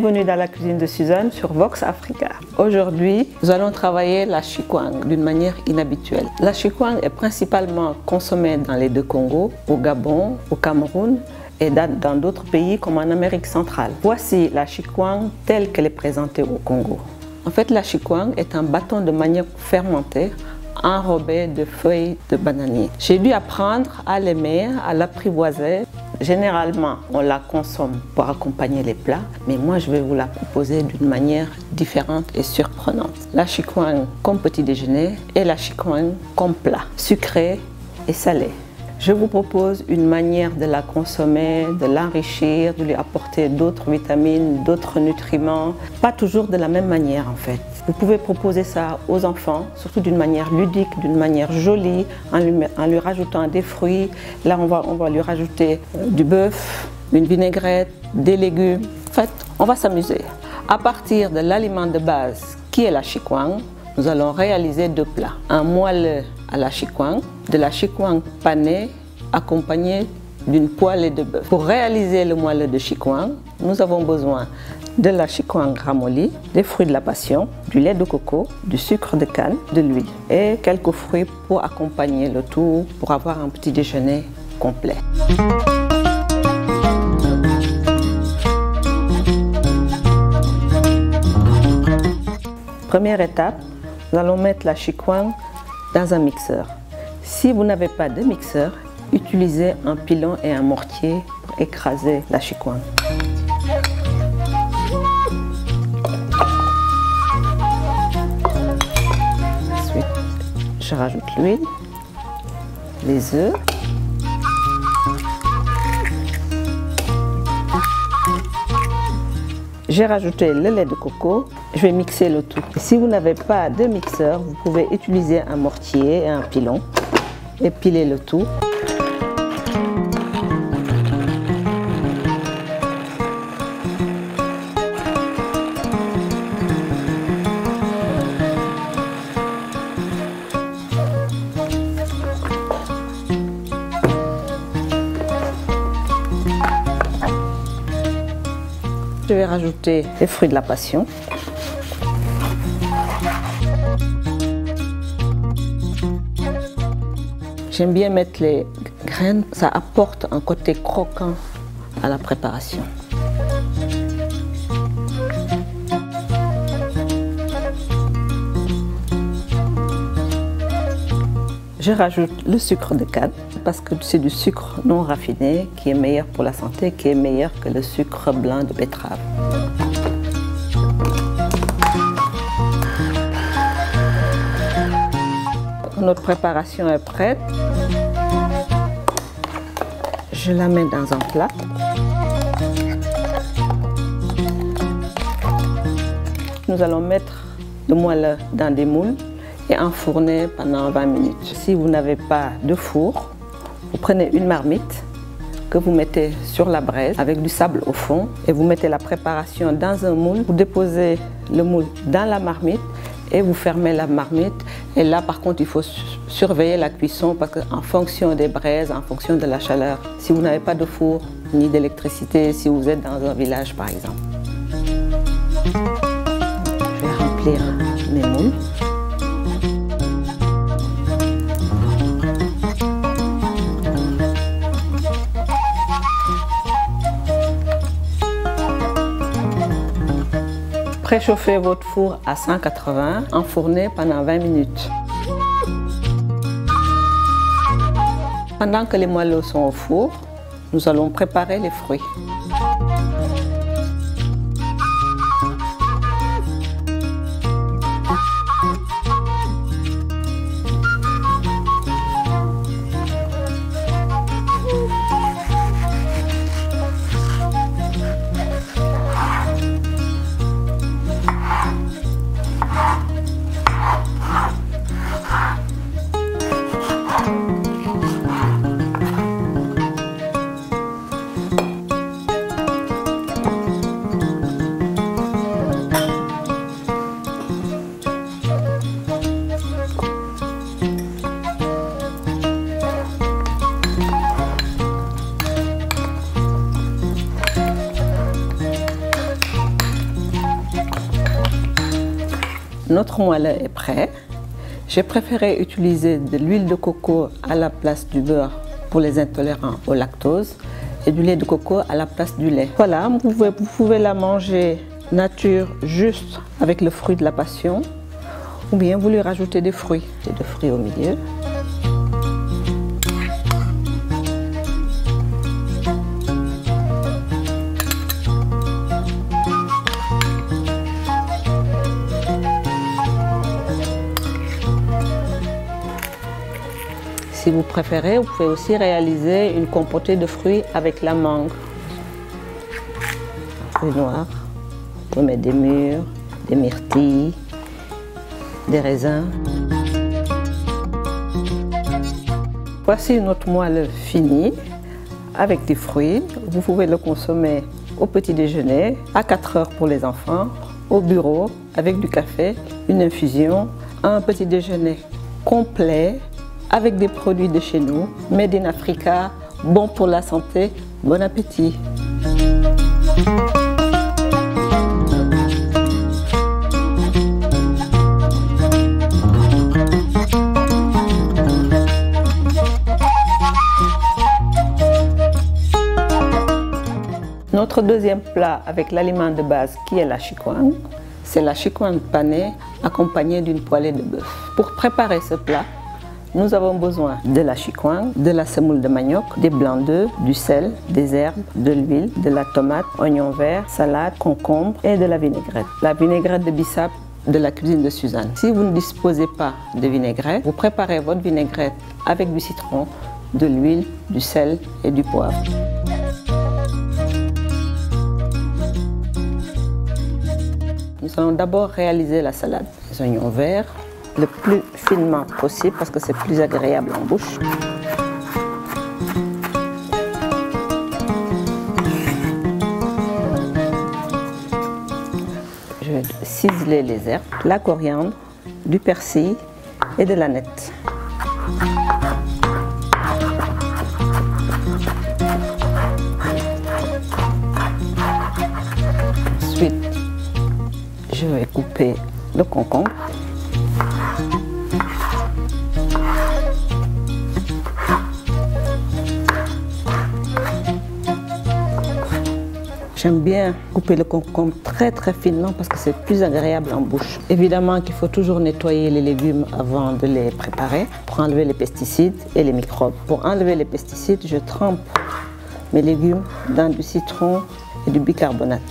Bienvenue dans la cuisine de Suzanne sur Vox Africa. Aujourd'hui, nous allons travailler la chikwang d'une manière inhabituelle. La chikwang est principalement consommée dans les deux Congos, au Gabon, au Cameroun et dans d'autres pays comme en Amérique centrale. Voici la chikwang telle qu'elle est présentée au Congo. En fait, la chikwang est un bâton de manioc fermenté enrobé de feuilles de bananier. J'ai dû apprendre à l'aimer, à l'apprivoiser. Généralement, on la consomme pour accompagner les plats, mais moi je vais vous la proposer d'une manière différente et surprenante. La chikwang comme petit déjeuner et la chikwang comme plat, sucré et salé. Je vous propose une manière de la consommer, de l'enrichir, de lui apporter d'autres vitamines, d'autres nutriments, pas toujours de la même manière en fait. Vous pouvez proposer ça aux enfants, surtout d'une manière ludique, d'une manière jolie, en lui rajoutant des fruits. Là, on va lui rajouter du bœuf, une vinaigrette, des légumes. En fait, on va s'amuser. À partir de l'aliment de base qui est la chikwang, nous allons réaliser deux plats. Un moelleux à la chikwang, de la chikwang panée accompagnée d'une poêlée de bœuf. Pour réaliser le moelleux de chikwang, nous avons besoin de la chikwang ramollie, des fruits de la passion, du lait de coco, du sucre de canne, de l'huile et quelques fruits pour accompagner le tout, pour avoir un petit déjeuner complet. Première étape, nous allons mettre la chikwang dans un mixeur. Si vous n'avez pas de mixeur, utilisez un pilon et un mortier pour écraser la chikwang. Ensuite, je rajoute l'huile, les œufs, j'ai rajouté le lait de coco, je vais mixer le tout. Si vous n'avez pas de mixeur, vous pouvez utiliser un mortier et un pilon et piler le tout. Je vais rajouter les fruits de la passion. J'aime bien mettre les graines, ça apporte un côté croquant à la préparation. Je rajoute le sucre de canne parce que c'est du sucre non raffiné qui est meilleur pour la santé, qui est meilleur que le sucre blanc de betterave. Notre préparation est prête. Je la mets dans un plat. Nous allons mettre le moelleux dans des moules et enfourner pendant 20 minutes. Si vous n'avez pas de four, vous prenez une marmite que vous mettez sur la braise avec du sable au fond et vous mettez la préparation dans un moule. Vous déposez le moule dans la marmite et vous fermez la marmite. Et là, par contre, il faut surveiller la cuisson parce qu'en fonction des braises, en fonction de la chaleur, si vous n'avez pas de four ni d'électricité, si vous êtes dans un village par exemple. Je vais remplir mes moules. Préchauffez votre four à 180, enfournez pendant 20 minutes. Pendant que les moelleux sont au four, nous allons préparer les fruits. Notre moelleux est prêt. J'ai préféré utiliser de l'huile de coco à la place du beurre pour les intolérants au lactose et du lait de coco à la place du lait. Voilà, vous pouvez la manger nature juste avec le fruit de la passion ou bien vous lui rajoutez des fruits au milieu. Si vous préférez, vous pouvez aussi réaliser une compotée de fruits avec la mangue. Fruits noirs, vous pouvez mettre des mûres, des myrtilles, des raisins. Voici notre moelleux fini avec des fruits. Vous pouvez le consommer au petit déjeuner, à 4 heures pour les enfants, au bureau avec du café, une infusion, un petit déjeuner complet avec des produits de chez nous, made in Africa, bon pour la santé, bon appétit. Notre deuxième plat avec l'aliment de base qui est la chikwang, c'est la chikwang panée accompagnée d'une poêlée de bœuf. Pour préparer ce plat, nous avons besoin de la chikwang, de la semoule de manioc, des blancs d'œufs, du sel, des herbes, de l'huile, de la tomate, oignons verts, salade, concombre et de la vinaigrette. La vinaigrette de bissap de la cuisine de Suzanne. Si vous ne disposez pas de vinaigrette, vous préparez votre vinaigrette avec du citron, de l'huile, du sel et du poivre. Nous allons d'abord réaliser la salade. Les oignons verts, le plus finement possible parce que c'est plus agréable en bouche. Je vais ciseler les herbes, la coriandre, du persil et de l'aneth. Ensuite, je vais couper le concombre. J'aime bien couper le concombre très finement parce que c'est plus agréable en bouche. Évidemment qu'il faut toujours nettoyer les légumes avant de les préparer pour enlever les pesticides et les microbes. Pour enlever les pesticides, je trempe mes légumes dans du citron et du bicarbonate.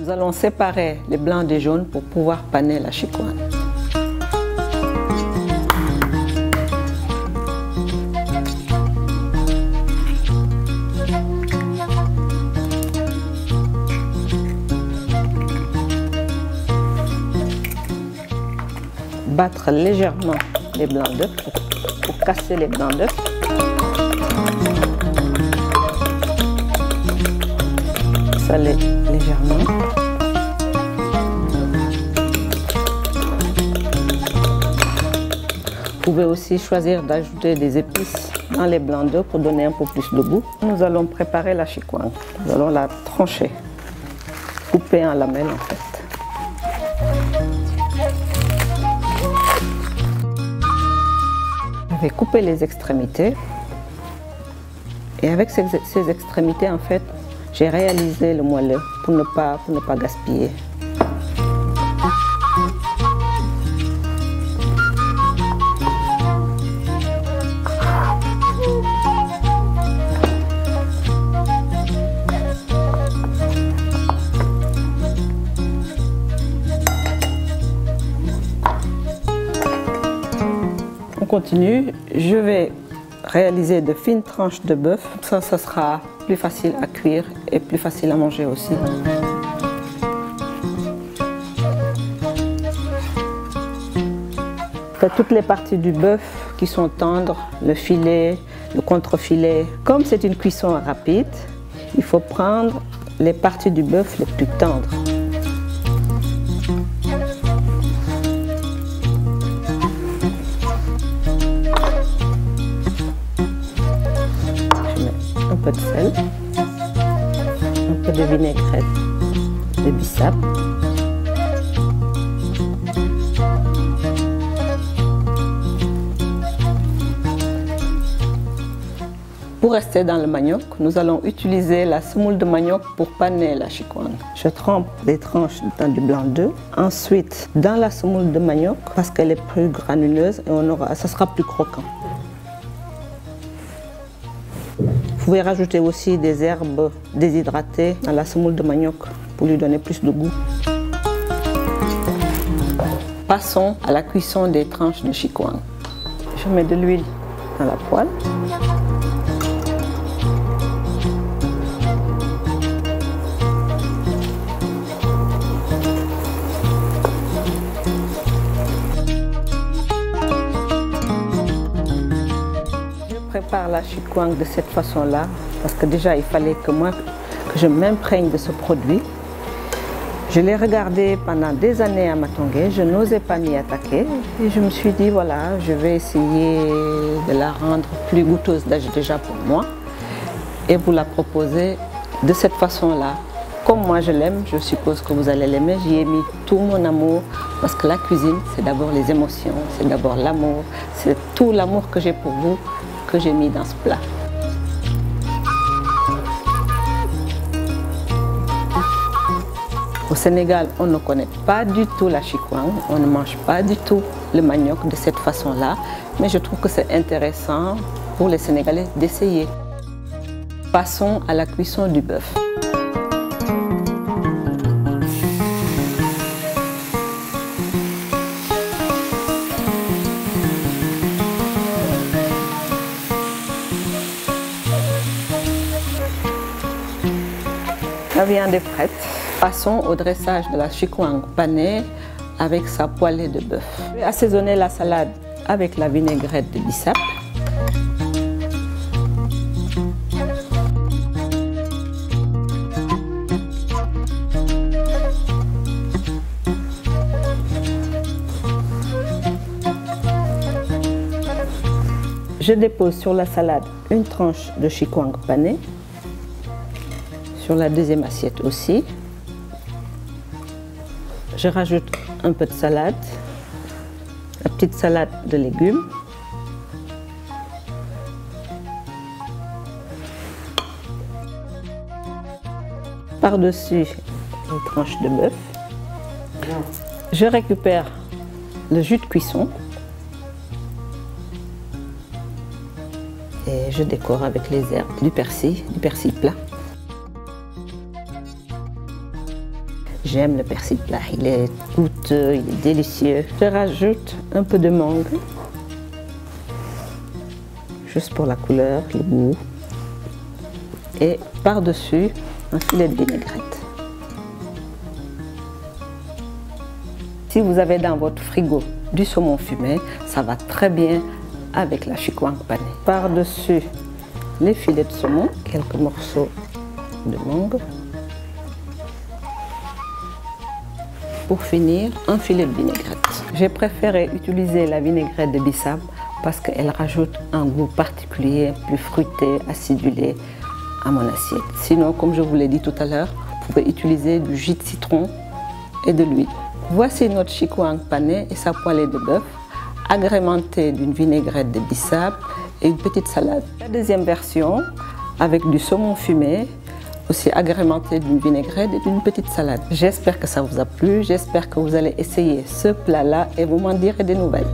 Nous allons séparer les blancs des jaunes pour pouvoir paner la chikwang. Battre légèrement les blancs d'œufs pour casser les blancs d'œufs. Saler légèrement. Vous pouvez aussi choisir d'ajouter des épices dans les blancs d'œufs pour donner un peu plus de goût. Nous allons préparer la chikwang. Nous allons la trancher, couper en lamelles en fait. Je vais couper les extrémités et avec ces extrémités en fait, j'ai réalisé le moelleux pour ne pas gaspiller. On continue, je vais réaliser de fines tranches de bœuf. Ça sera plus facile à cuire et plus facile à manger aussi. Toutes les parties du bœuf qui sont tendres, le filet, le contre-filet. Comme c'est une cuisson rapide, il faut prendre les parties du bœuf les plus tendres. peu de sel, un peu de vinaigrette de bissap, pour rester dans le manioc, nous allons utiliser la semoule de manioc pour paner la chikwang. Je trempe les tranches dans du blanc d'œuf, ensuite dans la semoule de manioc parce qu'elle est plus granuleuse et ça sera plus croquant. Vous pouvez rajouter aussi des herbes déshydratées dans la semoule de manioc pour lui donner plus de goût. Passons à la cuisson des tranches de chikwang. Je mets de l'huile dans la poêle. Je prépare la chikwang de cette façon-là parce que déjà il fallait que je m'imprègne de ce produit. Je l'ai regardé pendant des années à Matongé, je n'osais pas m'y attaquer et je me suis dit voilà, je vais essayer de la rendre plus goûteuse déjà pour moi et vous la proposer de cette façon-là. Comme moi je l'aime, je suppose que vous allez l'aimer. J'y ai mis tout mon amour parce que la cuisine c'est d'abord les émotions, c'est d'abord l'amour, c'est tout l'amour que j'ai pour vous que j'ai mis dans ce plat. Au Sénégal, on ne connaît pas du tout la chikwang, on ne mange pas du tout le manioc de cette façon-là, mais je trouve que c'est intéressant pour les Sénégalais d'essayer. Passons à la cuisson du bœuf. La viande est prête. Passons au dressage de la chikwang panée avec sa poêlée de bœuf. Je vais assaisonner la salade avec la vinaigrette de bissap. Je dépose sur la salade une tranche de chikwang panée. Sur la deuxième assiette aussi. Je rajoute un peu de salade, la petite salade de légumes. Par-dessus une tranche de bœuf. Je récupère le jus de cuisson. Et je décore avec les herbes du persil plat. J'aime le persil plat, il est goûteux, il est délicieux. Je rajoute un peu de mangue, juste pour la couleur, le goût. Et par-dessus, un filet de vinaigrette. Si vous avez dans votre frigo du saumon fumé, ça va très bien avec la chikwang panée. Par-dessus les filets de saumon, quelques morceaux de mangue. Pour finir, un filet de vinaigrette. J'ai préféré utiliser la vinaigrette de bissap parce qu'elle rajoute un goût particulier, plus fruité, acidulé à mon assiette. Sinon, comme je vous l'ai dit tout à l'heure, vous pouvez utiliser du jus de citron et de l'huile. Voici notre chikwang panée et sa poêlée de bœuf, agrémentée d'une vinaigrette de bissap et une petite salade. La deuxième version, avec du saumon fumé, aussi agrémenté d'une vinaigrette et d'une petite salade. J'espère que ça vous a plu, j'espère que vous allez essayer ce plat-là et vous m'en direz des nouvelles.